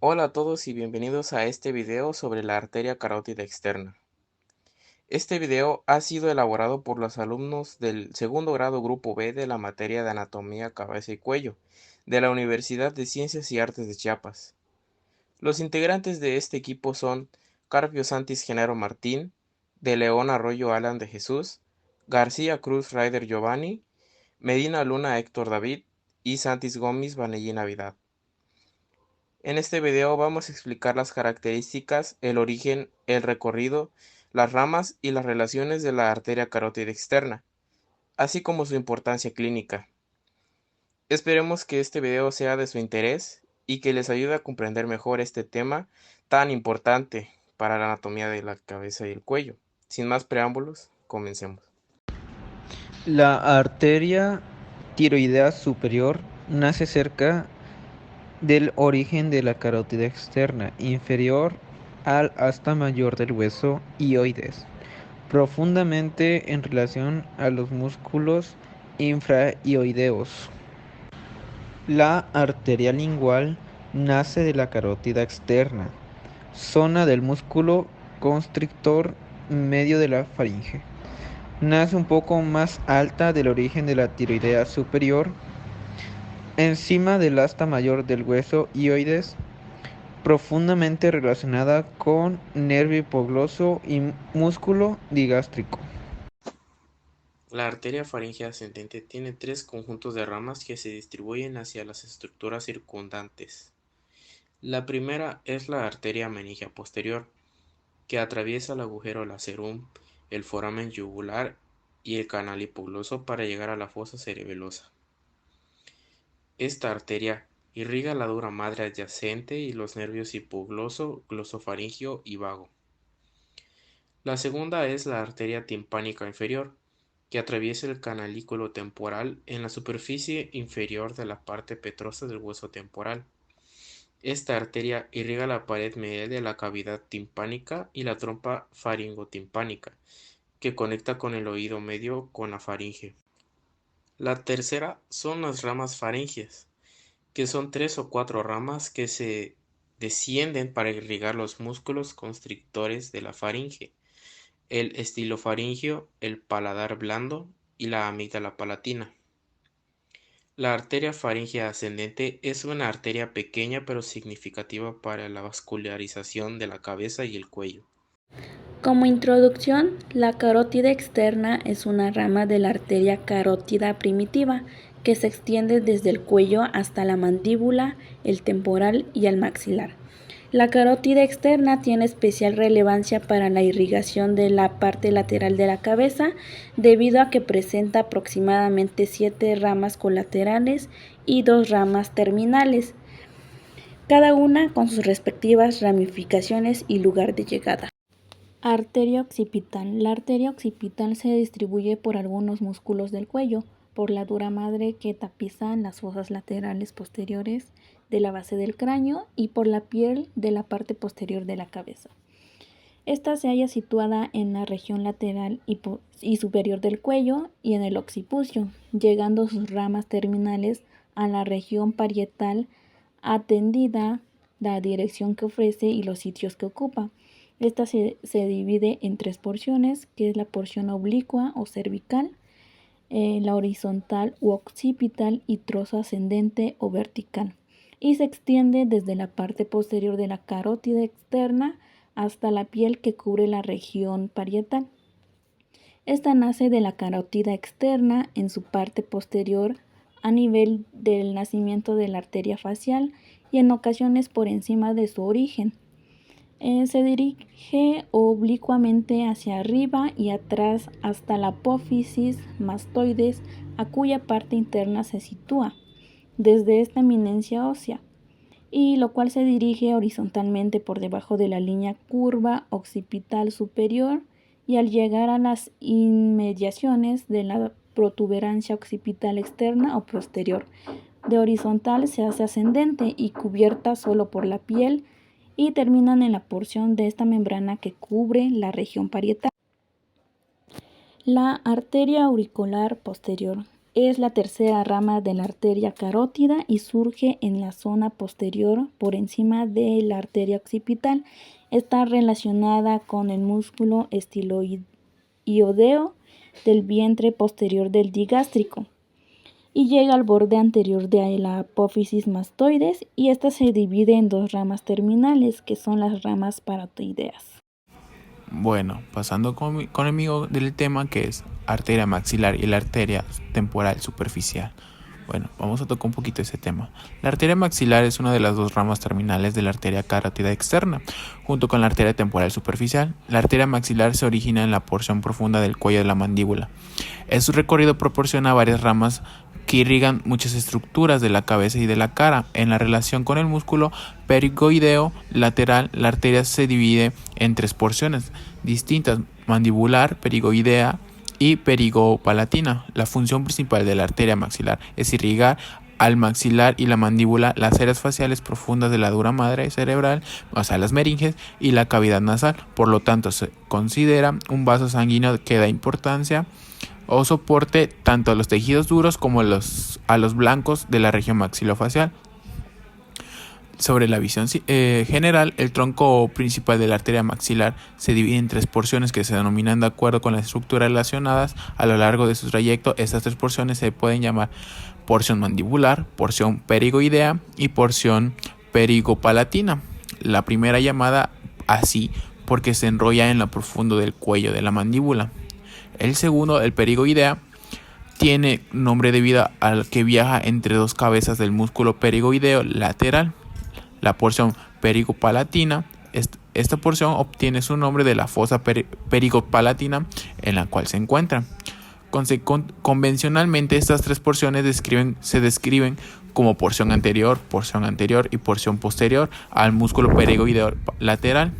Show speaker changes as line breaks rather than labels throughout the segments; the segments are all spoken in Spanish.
Hola a todos y bienvenidos a este video sobre la arteria carótida externa. Este video ha sido elaborado por los alumnos del segundo grado grupo B de la materia de anatomía cabeza y cuello de la Universidad de Ciencias y Artes de Chiapas. Los integrantes de este equipo son Carpio Santis Genaro Martín, de León Arroyo Alan de Jesús, García Cruz Ryder Giovanni, Medina Luna Héctor David y Santis Gómez Vanellí Navidad. En este video vamos a explicar las características, el origen, el recorrido, las ramas y las relaciones de la arteria carótida externa, así como su importancia clínica. Esperemos que este video sea de su interés y que les ayude a comprender mejor este tema tan importante para la anatomía de la cabeza y el cuello. Sin más preámbulos, comencemos.
La arteria tiroidea superior nace cerca del origen de la carótida externa, inferior al asta mayor del hueso hioides, profundamente en relación a los músculos infrahioideos. La arteria lingual nace de la carótida externa, zona del músculo constrictor medio de la faringe. Nace un poco más alta del origen de la tiroidea superior, encima del asta mayor del hueso hioides, profundamente relacionada con nervio hipogloso y músculo digástrico.
La arteria faríngea ascendente tiene tres conjuntos de ramas que se distribuyen hacia las estructuras circundantes. La primera es la arteria meningia posterior, que atraviesa el agujero lacerum, el foramen yugular y el canal hipogloso para llegar a la fosa cerebelosa. Esta arteria irriga la dura madre adyacente y los nervios hipogloso, glosofaringio y vago. La segunda es la arteria timpánica inferior, que atraviesa el canalículo temporal en la superficie inferior de la parte petrosa del hueso temporal. Esta arteria irriga la pared medial de la cavidad timpánica y la trompa faringotimpánica, que conecta con el oído medio con la faringe. La tercera son las ramas faringias, que son 3 o 4 ramas que se descienden para irrigar los músculos constrictores de la faringe, el estilofaringio, el paladar blando y la amígdala palatina. La arteria faríngea ascendente es una arteria pequeña pero significativa para la vascularización de la cabeza y el cuello.
Como introducción, la carótida externa es una rama de la arteria carótida primitiva que se extiende desde el cuello hasta la mandíbula, el temporal y el maxilar. La carótida externa tiene especial relevancia para la irrigación de la parte lateral de la cabeza debido a que presenta aproximadamente 7 ramas colaterales y 2 ramas terminales, cada una con sus respectivas ramificaciones y lugar de llegada. Arteria occipital. La arteria occipital se distribuye por algunos músculos del cuello, por la dura madre que tapiza las fosas laterales posteriores de la base del cráneo y por la piel de la parte posterior de la cabeza. Esta se halla situada en la región lateral y superior del cuello y en el occipucio, llegando sus ramas terminales a la región parietal, atendida la dirección que ofrece y los sitios que ocupa. Esta se divide en 3 porciones, que es la porción oblicua o cervical, la horizontal u occipital y trozo ascendente o vertical, y se extiende desde la parte posterior de la carótida externa hasta la piel que cubre la región parietal. Esta nace de la carótida externa en su parte posterior a nivel del nacimiento de la arteria facial y en ocasiones por encima de su origen. Se dirige oblicuamente hacia arriba y atrás hasta la apófisis mastoides, a cuya parte interna se sitúa, desde esta eminencia ósea, y lo cual se dirige horizontalmente por debajo de la línea curva occipital superior y al llegar a las inmediaciones de la protuberancia occipital externa o posterior. De horizontal se hace ascendente y cubierta solo por la piel, y terminan en la porción de esta membrana que cubre la región parietal. La arteria auricular posterior. Es la tercera rama de la arteria carótida y surge en la zona posterior por encima de la arteria occipital. Está relacionada con el músculo estiloideo del vientre posterior del digástrico y llega al borde anterior de la apófisis mastoides, y esta se divide en dos ramas terminales que son las ramas parotideas.
Bueno, pasando conmigo del tema que es arteria maxilar y la arteria temporal superficial. Bueno, vamos a tocar un poquito ese tema. La arteria maxilar es una de las dos ramas terminales de la arteria carótida externa, junto con la arteria temporal superficial. La arteria maxilar se origina en la porción profunda del cuello de la mandíbula. Su recorrido proporciona varias ramas que irrigan muchas estructuras de la cabeza y de la cara. En la relación con el músculo perigoideo lateral, la arteria se divide en tres porciones distintas: mandibular, perigoidea y perigopalatina. La función principal de la arteria maxilar es irrigar al maxilar y la mandíbula, las áreas faciales profundas de la dura madre cerebral, o sea, las meninges, y la cavidad nasal. Por lo tanto, se considera un vaso sanguíneo que da importancia o soporte tanto a los tejidos duros como a los blancos de la región maxilofacial. Sobre la visión general, el tronco principal de la arteria maxilar se divide en tres porciones que se denominan de acuerdo con las estructuras relacionadas a lo largo de su trayecto. Estas tres porciones se pueden llamar porción mandibular, porción perigoidea y porción perigopalatina. La primera llamada así porque se enrolla en lo profundo del cuello de la mandíbula. El segundo, el perigoidea, tiene nombre debido al que viaja entre dos cabezas del músculo perigoideo lateral. La porción perigopalatina, esta porción obtiene su nombre de la fosa perigopalatina en la cual se encuentra. Convencionalmente, estas tres porciones se describen como porción anterior y porción posterior al músculo perigoideo lateral.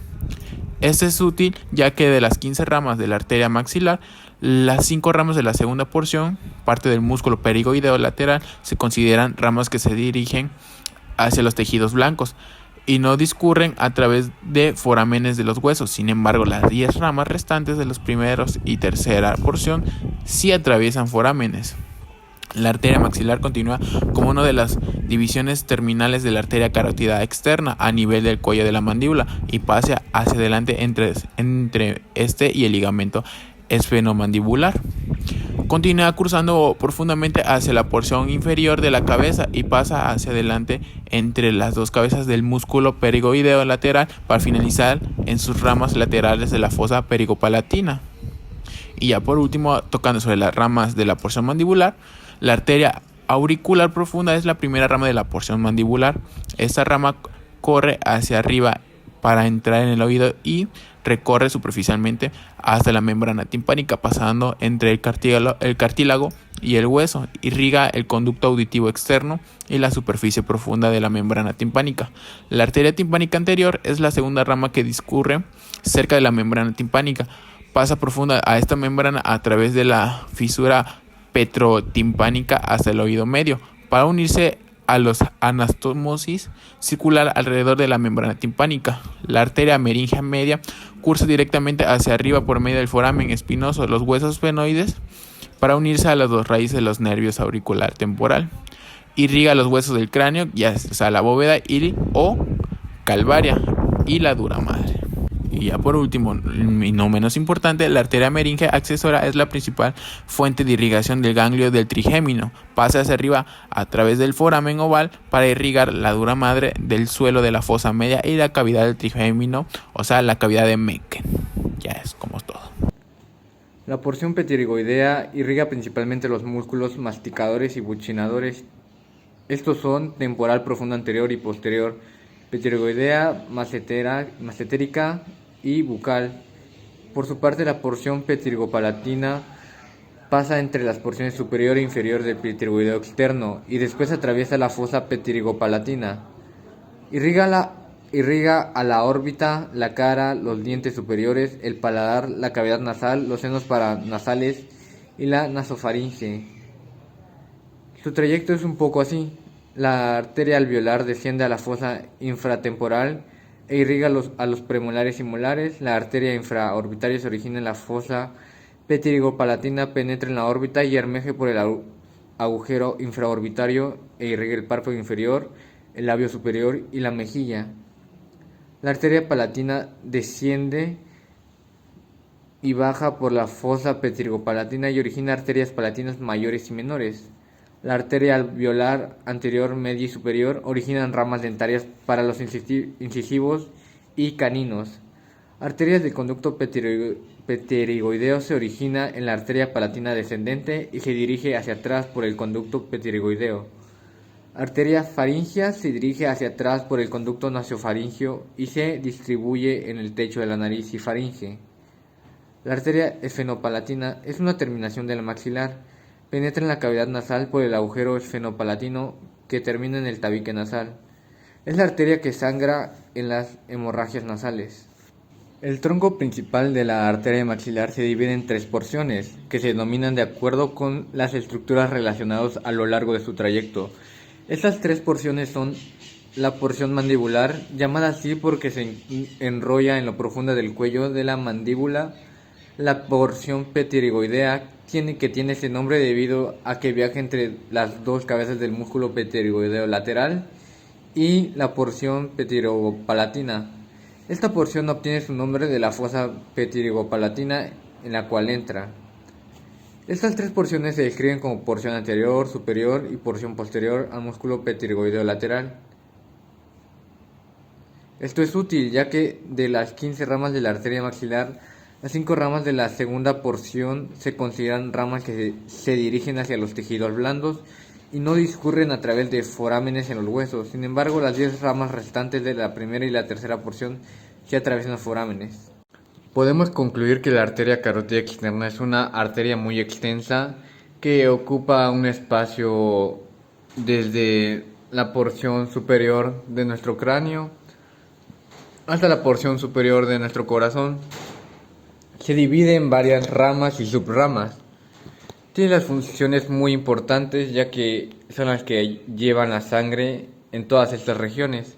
Este es útil ya que de las 15 ramas de la arteria maxilar, las 5 ramas de la segunda porción, parte del músculo perigoideo lateral, se consideran ramas que se dirigen hacia los tejidos blancos y no discurren a través de forámenes de los huesos. Sin embargo, las 10 ramas restantes de los primeros y tercera porción sí atraviesan forámenes. La arteria maxilar continúa como una de las divisiones terminales de la arteria carótida externa a nivel del cuello de la mandíbula y pasa hacia adelante entre este y el ligamento esfenomandibular. Continúa cruzando profundamente hacia la porción inferior de la cabeza y pasa hacia adelante entre las dos cabezas del músculo perigoideo lateral para finalizar en sus ramas laterales de la fosa perigopalatina. Y ya por último, tocando sobre las ramas de la porción mandibular, la arteria auricular profunda es la primera rama de la porción mandibular. Esta rama corre hacia arriba para entrar en el oído y recorre superficialmente hasta la membrana timpánica, pasando entre el cartílago y el hueso. Irriga el conducto auditivo externo y la superficie profunda de la membrana timpánica. La arteria timpánica anterior es la segunda rama que discurre cerca de la membrana timpánica. Pasa profunda a esta membrana a través de la fisura petrotimpánica hasta el oído medio para unirse a los anastomosis circular alrededor de la membrana timpánica. La arteria meringia media cursa directamente hacia arriba por medio del foramen espinoso, los huesos esfenoides, para unirse a las dos raíces de los nervios auricular temporal. Irriga los huesos del cráneo, ya sea la bóveda o calvaria y la dura madre. Y ya por último, y no menos importante, la arteria meringia accesora es la principal fuente de irrigación del ganglio del trigémino. Pasa hacia arriba a través del foramen oval para irrigar la dura madre del suelo de la fosa media y la cavidad del trigémino, o sea, la cavidad de Mencken. Ya es como es todo.
La porción pterigoidea irriga principalmente los músculos masticadores y buccinadores. Estos son temporal profundo anterior y posterior, pterigoidea, mastetérica y bucal. Por su parte, la porción pterigopalatina pasa entre las porciones superior e inferior del pterigoideo externo y después atraviesa la fosa pterigopalatina. Irriga a la órbita, la cara, los dientes superiores, el paladar, la cavidad nasal, los senos paranasales y la nasofaringe. Su trayecto es un poco así. La arteria alveolar desciende a la fosa infratemporal e irriga a los premolares y molares. La arteria infraorbitaria se origina en la fosa pterigopalatina, penetra en la órbita y emerge por agujero infraorbitario e irriga el párpado inferior, el labio superior y la mejilla. La arteria palatina desciende y baja por la fosa pterygopalatina y origina arterias palatinas mayores y menores. La arteria alveolar anterior, media y superior originan ramas dentarias para los incisivos y caninos. Arterias del conducto pterigoideo se origina en la arteria palatina descendente y se dirige hacia atrás por el conducto pterigoideo. Arteria faríngea se dirige hacia atrás por el conducto nasofaríngeo y se distribuye en el techo de la nariz y faringe. La arteria esfenopalatina es una terminación del maxilar. Penetra en la cavidad nasal por el agujero esfenopalatino que termina en el tabique nasal. Es la arteria que sangra en las hemorragias nasales. El tronco principal de la arteria maxilar se divide en 3 porciones, que se denominan de acuerdo con las estructuras relacionadas a lo largo de su trayecto. Estas 3 porciones son la porción mandibular, llamada así porque se enrolla en lo profundo del cuello de la mandíbula. La porción pterigoidea que tiene ese nombre debido a que viaja entre las dos cabezas del músculo pterigoideo lateral, y la porción pterigopalatina. Esta porción obtiene su nombre de la fosa pterigopalatina en la cual entra. Estas 3 porciones se describen como porción anterior, superior y porción posterior al músculo pterigoideo lateral. Esto es útil ya que de las 15 ramas de la arteria maxilar, las 5 ramas de la segunda porción se consideran ramas que se dirigen hacia los tejidos blandos y no discurren a través de forámenes en los huesos. Sin embargo, las 10 ramas restantes de la primera y la tercera porción sí atraviesan los forámenes. Podemos concluir que la arteria carótida externa es una arteria muy extensa que ocupa un espacio desde la porción superior de nuestro cráneo hasta la porción superior de nuestro corazón. Se divide en varias ramas y subramas. Tiene las funciones muy importantes ya que son las que llevan la sangre en todas estas regiones.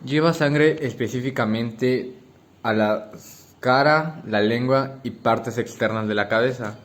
Lleva sangre específicamente a la cara, la lengua y partes externas de la cabeza.